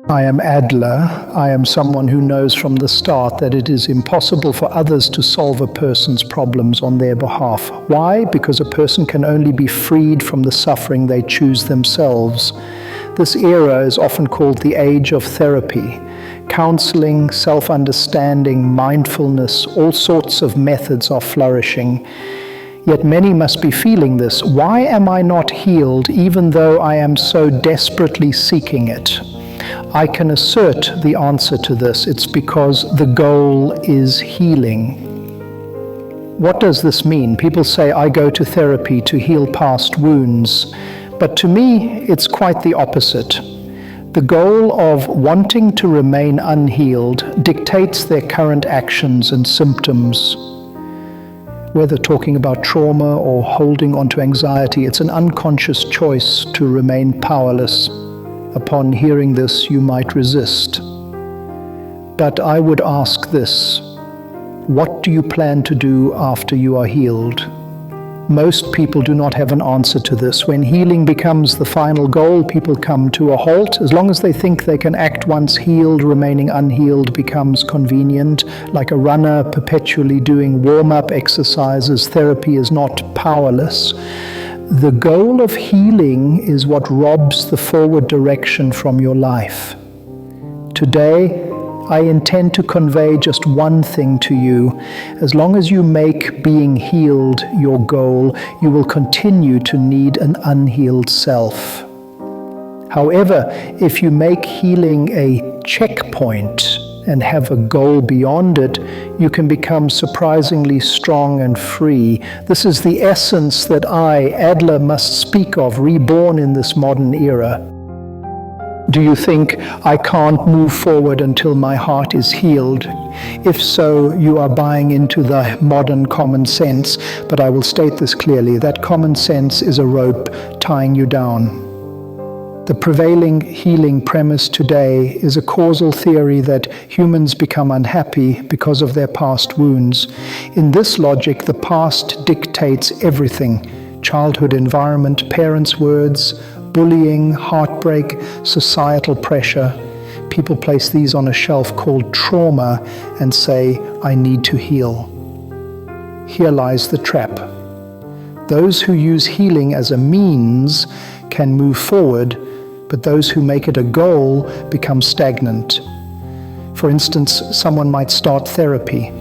I am Adler. I am someone who knows from the start that it is impossible for others to solve a person's problems on their behalf. Why? Because a person can only be freed from the suffering they choose themselves. This era is often called the age of therapy. Counseling, self-understanding, mindfulness, all sorts of methods are flourishing. Yet many must be feeling this. Why am I not healed even though I am so desperately seeking it? I can assert the answer to this. It's because the goal is healing. What does this mean? People say, I go to therapy to heal past wounds. But to me, it's quite the opposite. The goal of wanting to remain unhealed dictates their current actions and symptoms. Whether talking about trauma or holding onto anxiety, it's an unconscious choice to remain powerless. Upon hearing this, you might resist. But I would ask this: what do you plan to do after you are healed? Most people do not have an answer to this. When healing becomes the final goal, people come to a halt. As long as they think they can act once healed, remaining unhealed becomes convenient. Like a runner perpetually doing warm-up exercises, therapy is not powerless. The goal of healing is what robs the forward direction from your life. Today, I intend to convey just one thing to you. As long as you make being healed your goal, you will continue to need an unhealed self. However, if you make healing a checkpoint and have a goal beyond it, you can become surprisingly strong and free. This is the essence that I, Adler, must speak of, reborn in this modern era. Do you think I can't move forward until my heart is healed? If so, you are buying into the modern common sense, but I will state this clearly. That common sense is a rope tying you down. The prevailing healing premise today is a causal theory that humans become unhappy because of their past wounds. In this logic, the past dictates everything: childhood environment, parents' words, bullying, heartbreak, societal pressure. People place these on a shelf called trauma and say, I need to heal. Here lies the trap. Those who use healing as a means can move forward, but those who make it a goal become stagnant. For instance, someone might start therapy.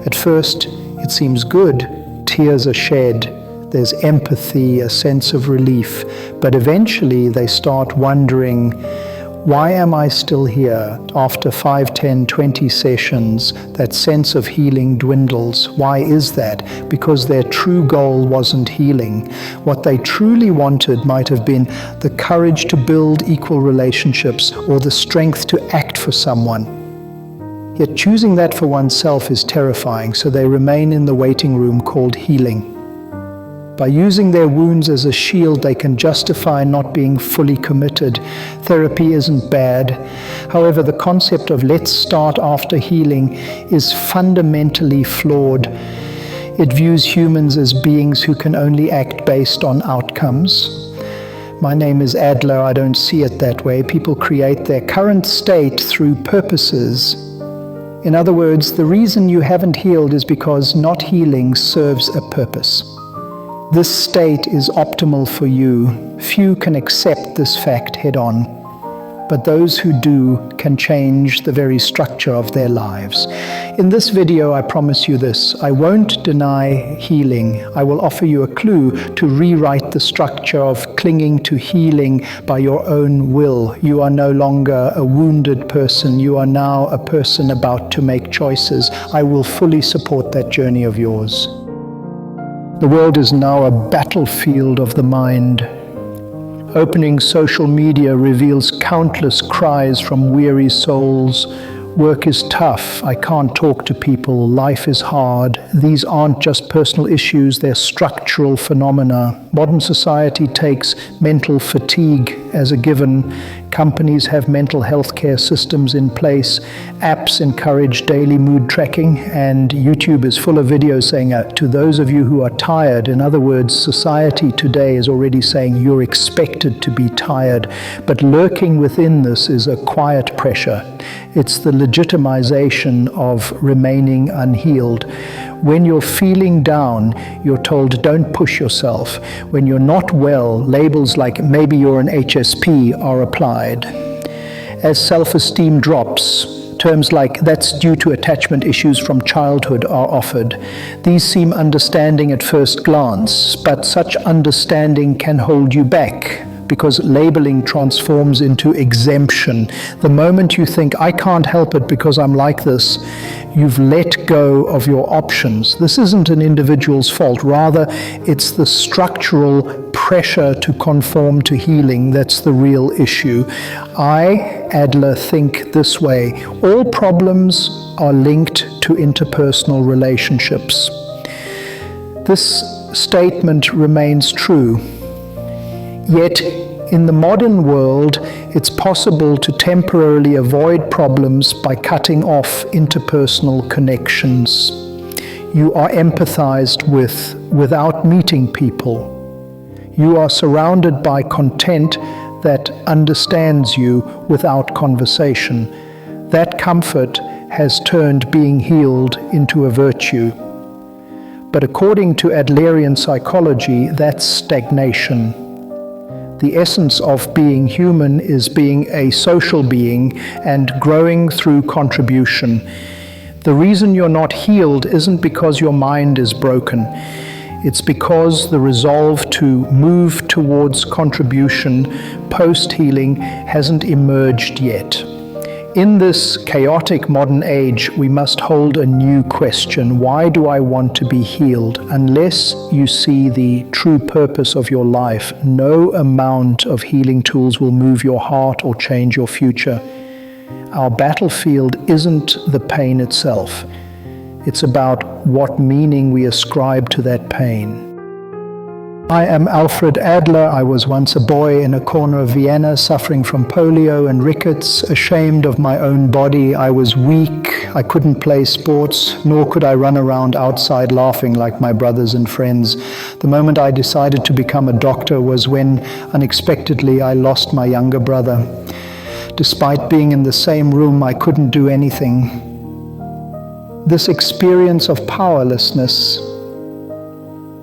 At first, it seems good. Tears are shed. There's empathy, a sense of relief. But eventually, they start wondering, why am I still here? After 5, 10, 20 sessions, that sense of healing dwindles. Why is that? Because their true goal wasn't healing. What they truly wanted might have been the courage to build equal relationships or the strength to act for someone. Yet choosing that for oneself is terrifying, so they remain in the waiting room called healing. By using their wounds as a shield, they can justify not being fully committed. Therapy isn't bad. However, the concept of let's start after healing is fundamentally flawed. It views humans as beings who can only act based on outcomes. My name is Adler. I don't see it that way. People create their current state through purposes. In other words, the reason you haven't healed is because not healing serves a purpose. This state is optimal for you. Few can accept this fact head-on, but those who do can change the very structure of their lives. In this video, I promise you this: I won't deny healing. I will offer you a clue to rewrite the structure of clinging to healing by your own will. You are no longer a wounded person. You are now a person about to make choices. I will fully support that journey of yours. The world is now a battlefield of the mind. Opening social media reveals countless cries from weary souls. Work is tough. I can't talk to people. Life is hard. These aren't just personal issues, they're structural phenomena. Modern society takes mental fatigue as a given. Companies have mental health care systems in place. Apps encourage daily mood tracking, and YouTube is full of videos saying, to those of you who are tired, in other words, society today is already saying you're expected to be tired. But lurking within this is a quiet pressure. It's the legitimization of remaining unhealed. When you're feeling down, you're told don't push yourself. When you're not well, labels like maybe you're an HSP are applied. As self-esteem drops, terms like that's due to attachment issues from childhood are offered. These seem understanding at first glance, but such understanding can hold you back, because labeling transforms into exemption. The moment you think, I can't help it because I'm like this, you've let go of your options. This isn't an individual's fault. Rather, it's the structural pressure to conform to healing that's the real issue. I, Adler, think this way. All problems are linked to interpersonal relationships. This statement remains true. Yet, in the modern world, it's possible to temporarily avoid problems by cutting off interpersonal connections. You are empathized with without meeting people. You are surrounded by content that understands you without conversation. That comfort has turned being healed into a virtue. But according to Adlerian psychology, that's stagnation. The essence of being human is being a social being and growing through contribution. The reason you're not healed isn't because your mind is broken. It's because the resolve to move towards contribution post-healing hasn't emerged yet. In this chaotic modern age, we must hold a new question. Why do I want to be healed? Unless you see the true purpose of your life, no amount of healing tools will move your heart or change your future. Our battlefield isn't the pain itself. It's about what meaning we ascribe to that pain. I am Alfred Adler. I was once a boy in a corner of Vienna suffering from polio and rickets, ashamed of my own body. I was weak. I couldn't play sports, nor could I run around outside laughing like my brothers and friends. The moment I decided to become a doctor was when, unexpectedly, I lost my younger brother. Despite being in the same room, I couldn't do anything. This experience of powerlessness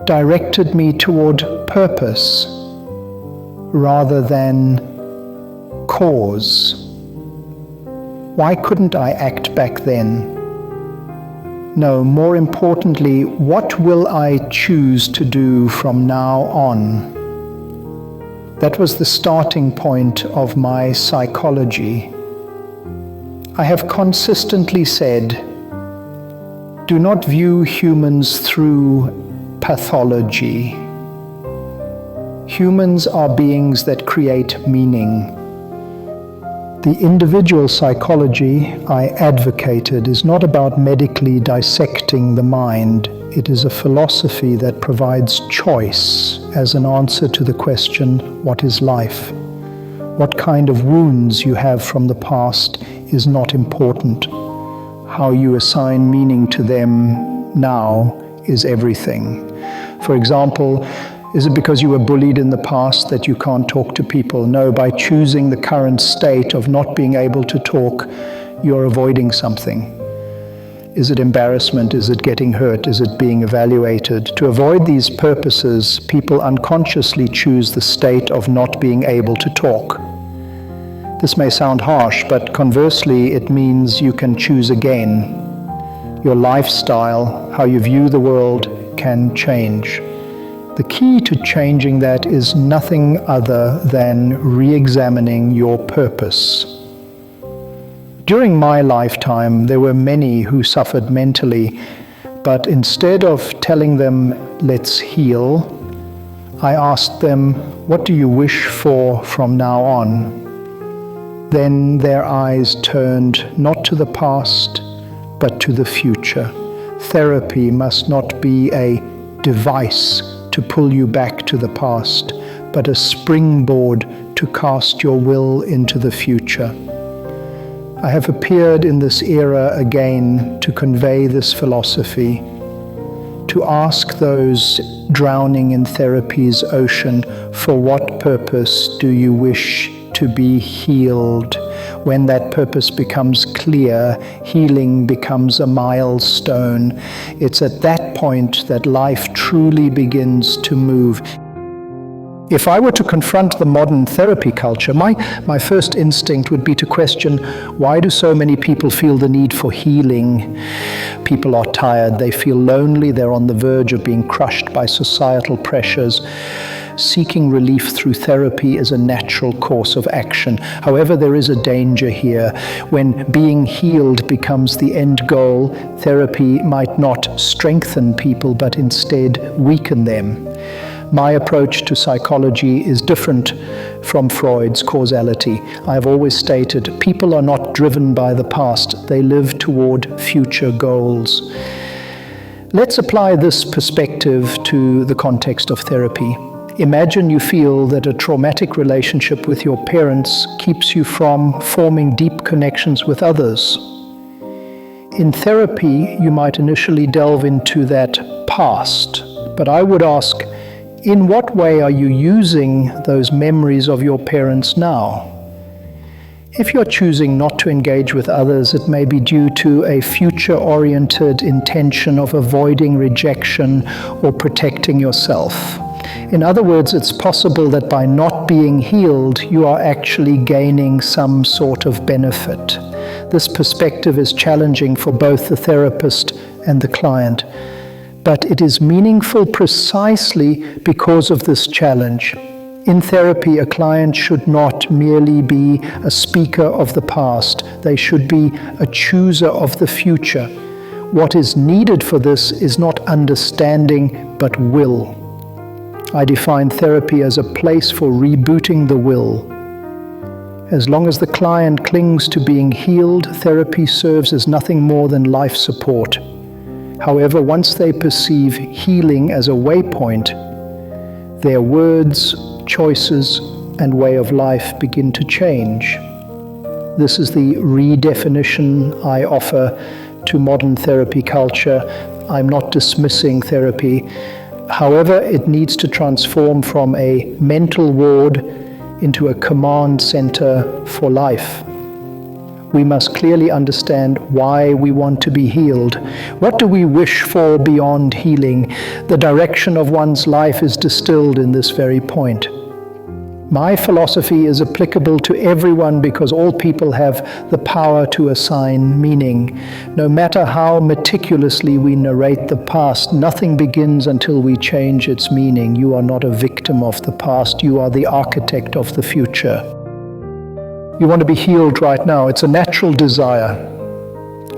directed me toward purpose rather than cause. Why couldn't I act back then? No, more importantly, what will I choose to do from now on? That was the starting point of my psychology. I have consistently said, do not view humans through pathology. Humans are beings that create meaning. The individual psychology I advocated is not about medically dissecting the mind. It is a philosophy that provides choice as an answer to the question, what is life? What kind of wounds you have from the past is not important. How you assign meaning to them now is everything. For example, is it because you were bullied in the past that you can't talk to people? No, by choosing the current state of not being able to talk, you're avoiding something. Is it embarrassment? Is it getting hurt? Is it being evaluated? To avoid these purposes, people unconsciously choose the state of not being able to talk. This may sound harsh, but conversely, it means you can choose again. Your lifestyle, how you view the world, can change. The key to changing that is nothing other than re-examining your purpose. During my lifetime, there were many who suffered mentally, but instead of telling them, let's heal, I asked them, what do you wish for from now on? Then their eyes turned not to the past, but to the future. Therapy must not be a device to pull you back to the past, but a springboard to cast your will into the future. I have appeared in this era again to convey this philosophy, to ask those drowning in therapy's ocean, for what purpose do you wish to be healed? When that purpose becomes clear, healing becomes a milestone. It's at that point that life truly begins to move. If I were to confront the modern therapy culture, my first instinct would be to question, why do so many people feel the need for healing? People are tired, they feel lonely, they're on the verge of being crushed by societal pressures. Seeking relief through therapy is a natural course of action. However, there is a danger here. When being healed becomes the end goal, therapy might not strengthen people, but instead weaken them. My approach to psychology is different from Freud's causality. I have always stated, people are not driven by the past, they live toward future goals. Let's apply this perspective to the context of therapy. Imagine you feel that a traumatic relationship with your parents keeps you from forming deep connections with others. In therapy, you might initially delve into that past, but I would ask, in what way are you using those memories of your parents now? If you're choosing not to engage with others, it may be due to a future-oriented intention of avoiding rejection or protecting yourself. In other words, it's possible that by not being healed, you are actually gaining some sort of benefit. This perspective is challenging for both the therapist and the client. But it is meaningful precisely because of this challenge. In therapy, a client should not merely be a speaker of the past. They should be a chooser of the future. What is needed for this is not understanding, but will. I define therapy as a place for rebooting the will. As long as the client clings to being healed, therapy serves as nothing more than life support. However, once they perceive healing as a waypoint, their words, choices, and way of life begin to change. This is the redefinition I offer to modern therapy culture. I'm not dismissing therapy. However, it needs to transform from a mental ward into a command center for life. We must clearly understand why we want to be healed. What do we wish for beyond healing? The direction of one's life is distilled in this very point. My philosophy is applicable to everyone because all people have the power to assign meaning. No matter how meticulously we narrate the past, nothing begins until we change its meaning. You are not a victim of the past, you are the architect of the future. You want to be healed right now. It's a natural desire.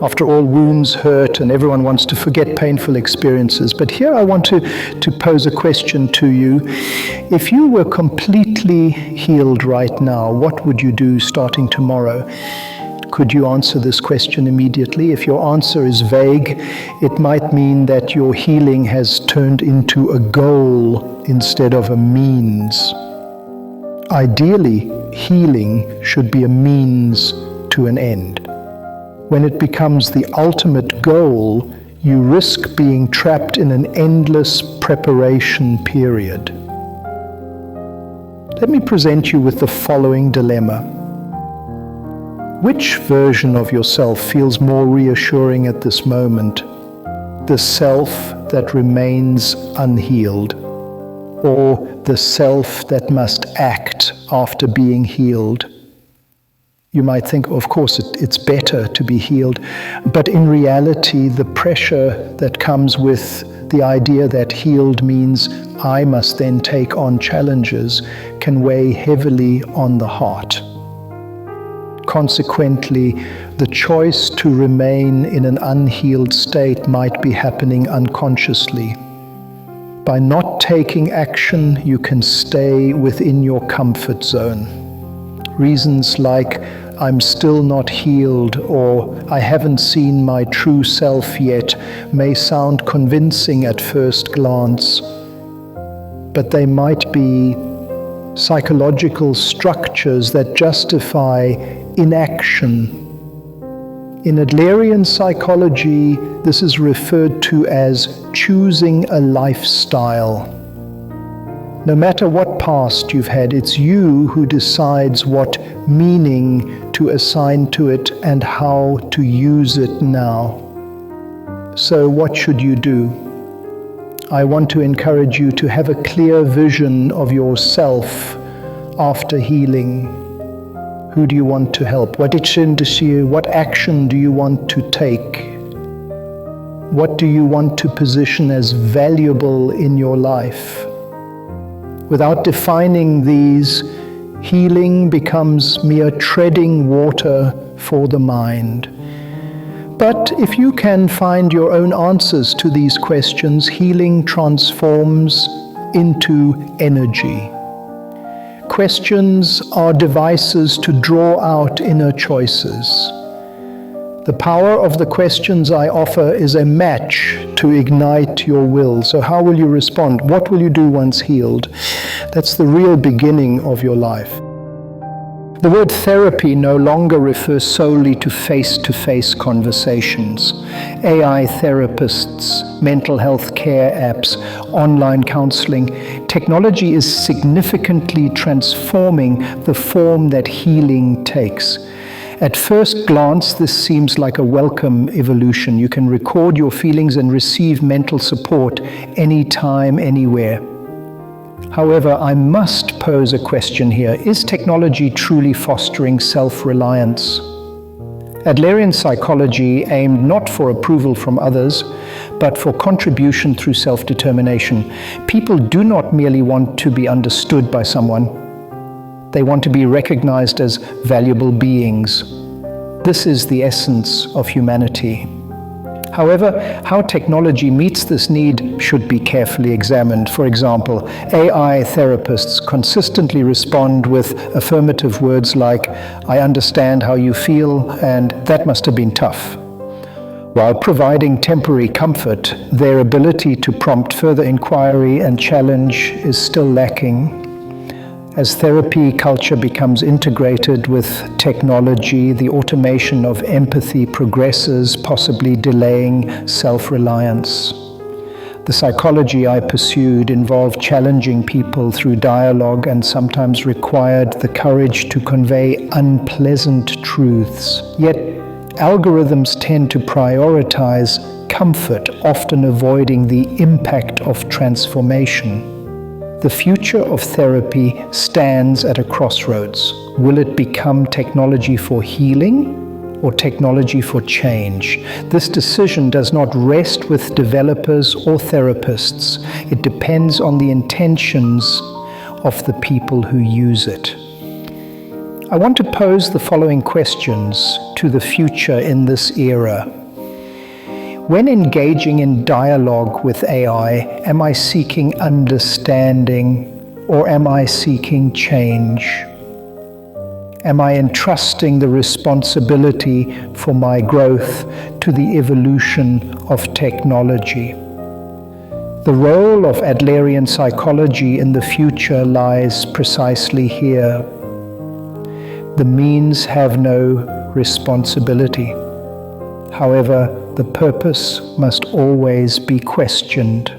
After all, wounds hurt and everyone wants to forget painful experiences. But here I want to pose a question to you. If you were completely healed right now, what would you do starting tomorrow? Could you answer this question immediately? If your answer is vague, it might mean that your healing has turned into a goal instead of a means. Ideally, healing should be a means to an end. When it becomes the ultimate goal, you risk being trapped in an endless preparation period. Let me present you with the following dilemma. Which version of yourself feels more reassuring at this moment? The self that remains unhealed, or the self that must act after being healed? You might think, of course, it's better to be healed, but in reality, the pressure that comes with the idea that healed means I must then take on challenges can weigh heavily on the heart. Consequently, the choice to remain in an unhealed state might be happening unconsciously. By not taking action, you can stay within your comfort zone. Reasons like, I'm still not healed, or I haven't seen my true self yet, may sound convincing at first glance, but they might be psychological structures that justify inaction. In Adlerian psychology, this is referred to as choosing a lifestyle. No matter what past you've had, it's you who decides what meaning to assign to it and how to use it now. So what should you do? I want to encourage you to have a clear vision of yourself after healing. Who do you want to help? What action do you want to take? What do you want to position as valuable in your life? Without defining these, healing becomes mere treading water for the mind. But if you can find your own answers to these questions, healing transforms into energy. Questions are devices to draw out inner choices. The power of the questions I offer is a match to ignite your will. So how will you respond? What will you do once healed? That's the real beginning of your life. The word therapy no longer refers solely to face-to-face conversations. AI therapists, mental health care apps, online counseling. Technology is significantly transforming the form that healing takes. At first glance, this seems like a welcome evolution. You can record your feelings and receive mental support anytime, anywhere. However, I must pose a question here. Is technology truly fostering self-reliance? Adlerian psychology aimed not for approval from others, but for contribution through self-determination. People do not merely want to be understood by someone. They want to be recognized as valuable beings. This is the essence of humanity. However, how technology meets this need should be carefully examined. For example, AI therapists consistently respond with affirmative words like, "I understand how you feel," and "that must have been tough." While providing temporary comfort, their ability to prompt further inquiry and challenge is still lacking. As therapy culture becomes integrated with technology, the automation of empathy progresses, possibly delaying self-reliance. The psychology I pursued involved challenging people through dialogue and sometimes required the courage to convey unpleasant truths. Yet, algorithms tend to prioritize comfort, often avoiding the impact of transformation. The future of therapy stands at a crossroads. Will it become technology for healing or technology for change? This decision does not rest with developers or therapists. It depends on the intentions of the people who use it. I want to pose the following questions to the future in this era. When engaging in dialogue with AI, am I seeking understanding or am I seeking change? Am I entrusting the responsibility for my growth to the evolution of technology? The role of Adlerian psychology in the future lies precisely here. The means have no responsibility. However, the purpose must always be questioned.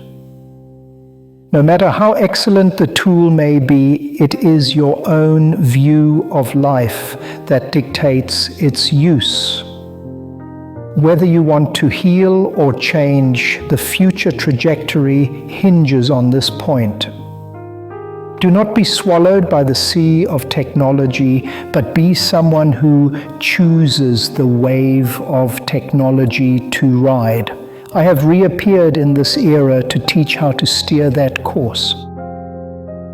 No matter how excellent the tool may be, it is your own view of life that dictates its use. Whether you want to heal or change, the future trajectory hinges on this point. Do not be swallowed by the sea of technology, but be someone who chooses the wave of technology to ride. I have reappeared in this era to teach how to steer that course.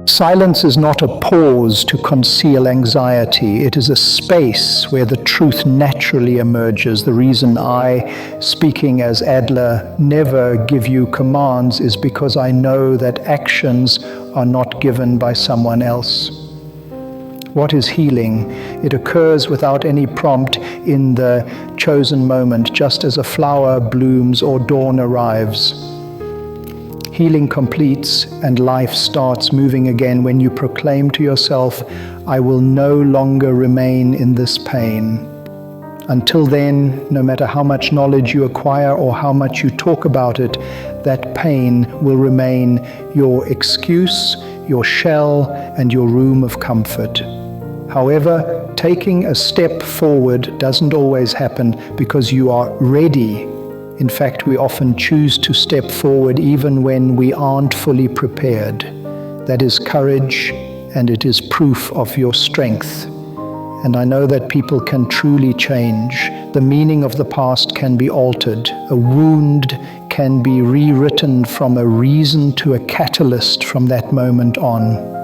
Silence is not a pause to conceal anxiety. It is a space where the truth naturally emerges. The reason I, speaking as Adler, never give you commands is because I know that actions are not given by someone else. What is healing? It occurs without any prompt in the chosen moment, just as a flower blooms or dawn arrives. Healing completes and life starts moving again when you proclaim to yourself, I will no longer remain in this pain. Until then, no matter how much knowledge you acquire or how much you talk about it, that pain will remain your excuse, your shell, and your room of comfort. However, taking a step forward doesn't always happen because you are ready. In fact, we often choose to step forward even when we aren't fully prepared. That is courage, and it is proof of your strength. And I know that people can truly change. The meaning of the past can be altered. A wound can be rewritten from a reason to a catalyst from that moment on.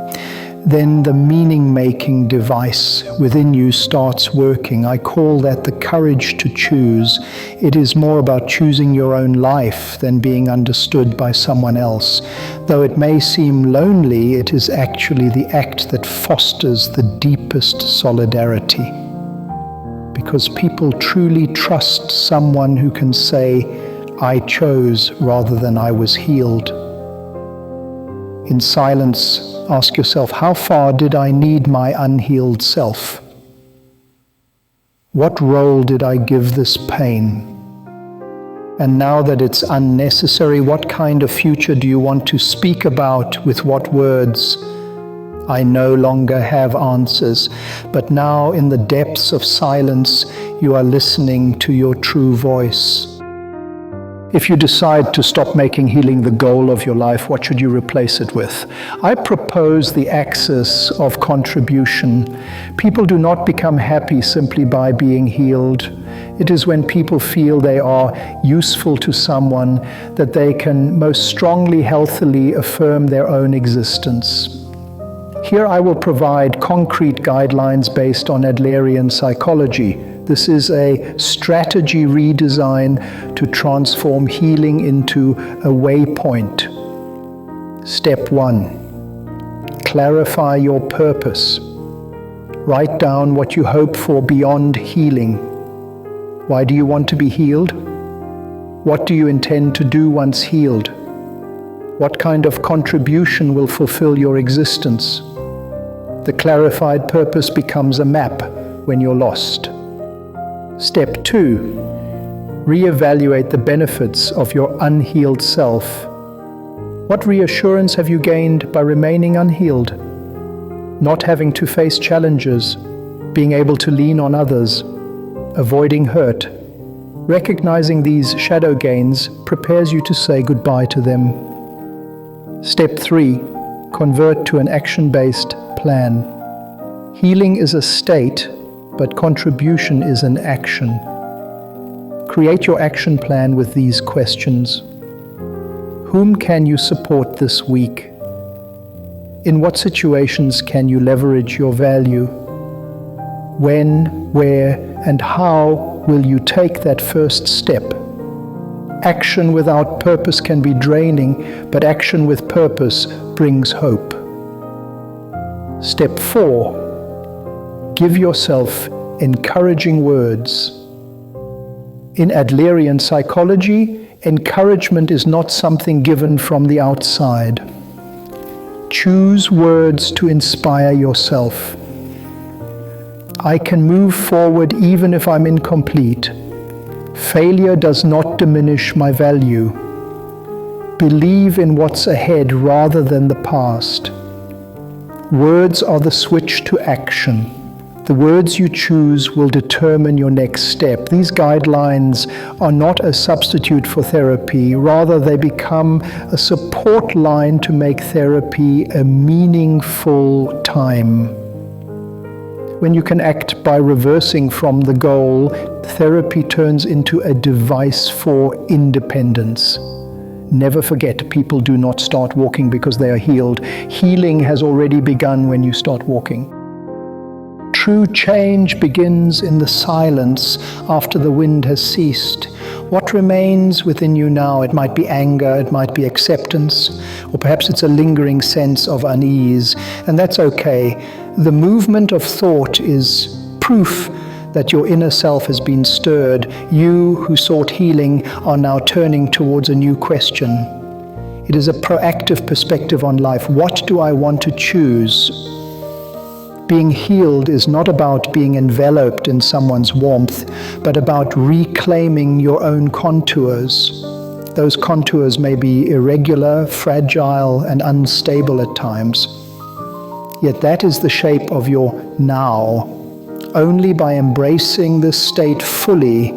Then the meaning-making device within you starts working. I call that the courage to choose. It is more about choosing your own life than being understood by someone else. Though it may seem lonely, it is actually the act that fosters the deepest solidarity. Because people truly trust someone who can say, I chose rather than I was healed. In silence, ask yourself, how far did I need my unhealed self? What role did I give this pain? And now that it's unnecessary, what kind of future do you want to speak about with what words? I no longer have answers, but now in the depths of silence, you are listening to your true voice. If you decide to stop making healing the goal of your life, what should you replace it with? I propose the axis of contribution. People do not become happy simply by being healed. It is when people feel they are useful to someone that they can most strongly, healthily affirm their own existence. Here I will provide concrete guidelines based on Adlerian psychology. This is a strategy redesign to transform healing into a waypoint. Step 1. Clarify your purpose. Write down what you hope for beyond healing. Why do you want to be healed? What do you intend to do once healed? What kind of contribution will fulfill your existence? The clarified purpose becomes a map when you're lost. Step 2. Reevaluate the benefits of your unhealed self. What reassurance have you gained by remaining unhealed? Not having to face challenges, being able to lean on others, avoiding hurt. Recognizing these shadow gains prepares you to say goodbye to them. Step 3. Convert to an action-based plan. Healing is a state, but contribution is an action. Create your action plan with these questions. Whom can you support this week? In what situations can you leverage your value? When, where, and how will you take that first step? Action without purpose can be draining, but action with purpose brings hope. Step 4. Give yourself encouraging words. In Adlerian psychology, encouragement is not something given from the outside. Choose words to inspire yourself. I can move forward even if I'm incomplete. Failure does not diminish my value. Believe in what's ahead rather than the past. Words are the switch to action. The words you choose will determine your next step. These guidelines are not a substitute for therapy. Rather, they become a support line to make therapy a meaningful time. When you can act by reversing from the goal, therapy turns into a device for independence. Never forget, people do not start walking because they are healed. Healing has already begun when you start walking. True change begins in the silence after the wind has ceased. What remains within you now? It might be anger, it might be acceptance, or perhaps it's a lingering sense of unease, and that's okay. The movement of thought is proof that your inner self has been stirred. You who sought healing are now turning towards a new question. It is a proactive perspective on life. What do I want to choose? Being healed is not about being enveloped in someone's warmth, but about reclaiming your own contours. Those contours may be irregular, fragile, and unstable at times. Yet that is the shape of your now. Only by embracing this state fully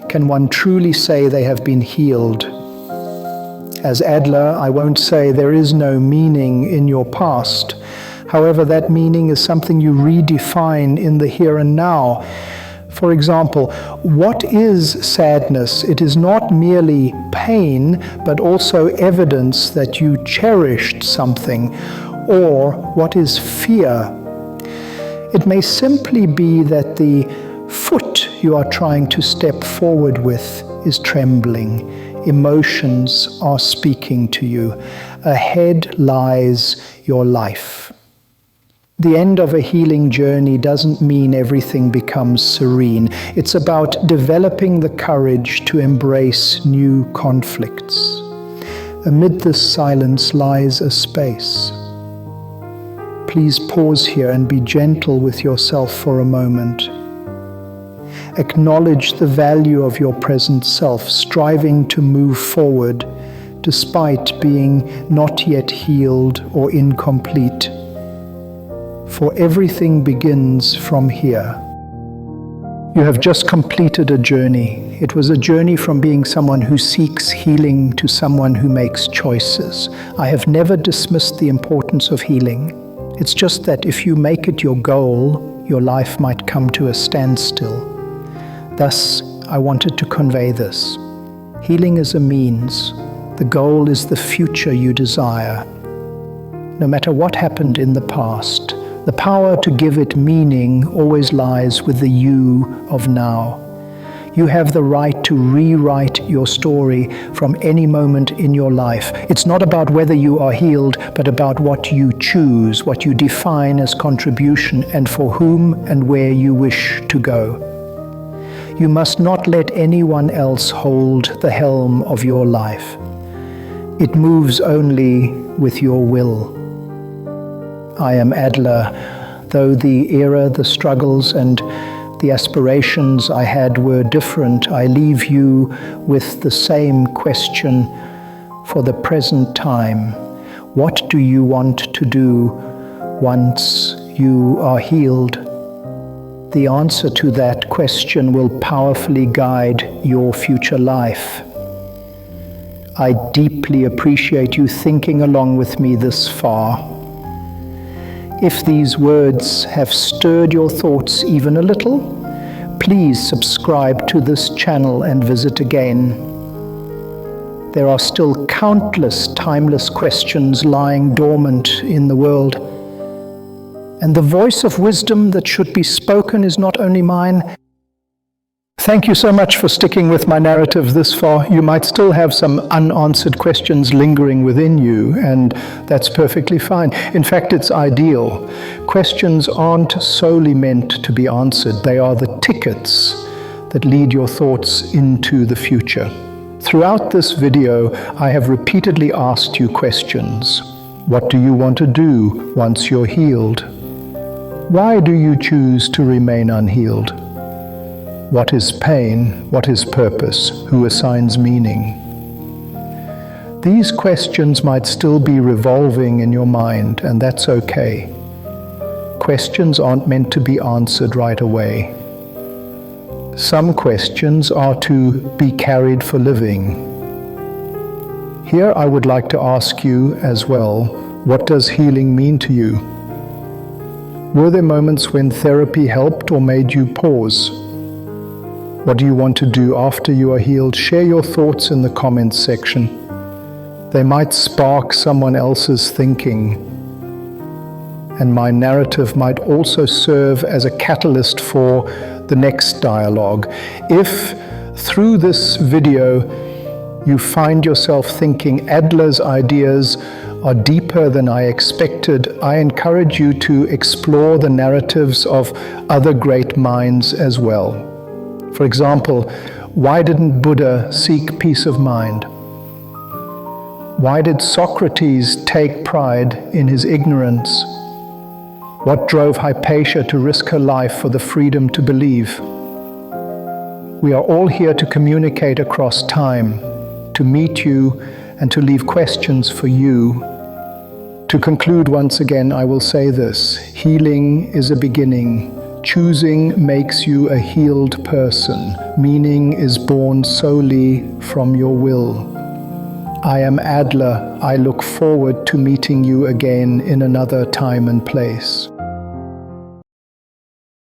can one truly say they have been healed. As Adler, I won't say there is no meaning in your past. However, that meaning is something you redefine in the here and now. For example, what is sadness? It is not merely pain, but also evidence that you cherished something. Or what is fear? It may simply be that the foot you are trying to step forward with is trembling. Emotions are speaking to you. Ahead lies your life. The end of a healing journey doesn't mean everything becomes serene. It's about developing the courage to embrace new conflicts. Amid this silence lies a space. Please pause here and be gentle with yourself for a moment. Acknowledge the value of your present self, striving to move forward despite being not yet healed or incomplete. For everything begins from here. You have just completed a journey. It was a journey from being someone who seeks healing to someone who makes choices. I have never dismissed the importance of healing. It's just that if you make it your goal, your life might come to a standstill. Thus, I wanted to convey this. Healing is a means. The goal is the future you desire. No matter what happened in the past, the power to give it meaning always lies with the you of now. You have the right to rewrite your story from any moment in your life. It's not about whether you are healed, but about what you choose, what you define as contribution, and for whom and where you wish to go. You must not let anyone else hold the helm of your life. It moves only with your will. I am Adler. Though the era, the struggles, and the aspirations I had were different, I leave you with the same question for the present time. What do you want to do once you are healed? The answer to that question will powerfully guide your future life. I deeply appreciate you thinking along with me this far. If these words have stirred your thoughts even a little, please subscribe to this channel and visit again. There are still countless timeless questions lying dormant in the world. And the voice of wisdom that should be spoken is not only mine. Thank you so much for sticking with my narrative this far. You might still have some unanswered questions lingering within you, and that's perfectly fine. In fact, it's ideal. Questions aren't solely meant to be answered. They are the tickets that lead your thoughts into the future. Throughout this video, I have repeatedly asked you questions. What do you want to do once you're healed? Why do you choose to remain unhealed? What is pain? What is purpose? Who assigns meaning? These questions might still be revolving in your mind, and that's okay. Questions aren't meant to be answered right away. Some questions are to be carried for living. Here I would like to ask you as well, what does healing mean to you? Were there moments when therapy helped or made you pause? What do you want to do after you are healed? Share your thoughts in the comments section. They might spark someone else's thinking. And my narrative might also serve as a catalyst for the next dialogue. If through this video you find yourself thinking Adler's ideas are deeper than I expected, I encourage you to explore the narratives of other great minds as well. For example, why didn't Buddha seek peace of mind? Why did Socrates take pride in his ignorance? What drove Hypatia to risk her life for the freedom to believe? We are all here to communicate across time, to meet you and to leave questions for you. To conclude once again, I will say this: healing is a beginning. Choosing makes you a healed person. Meaning is born solely from your will. I am Adler. I look forward to meeting you again in another time and place.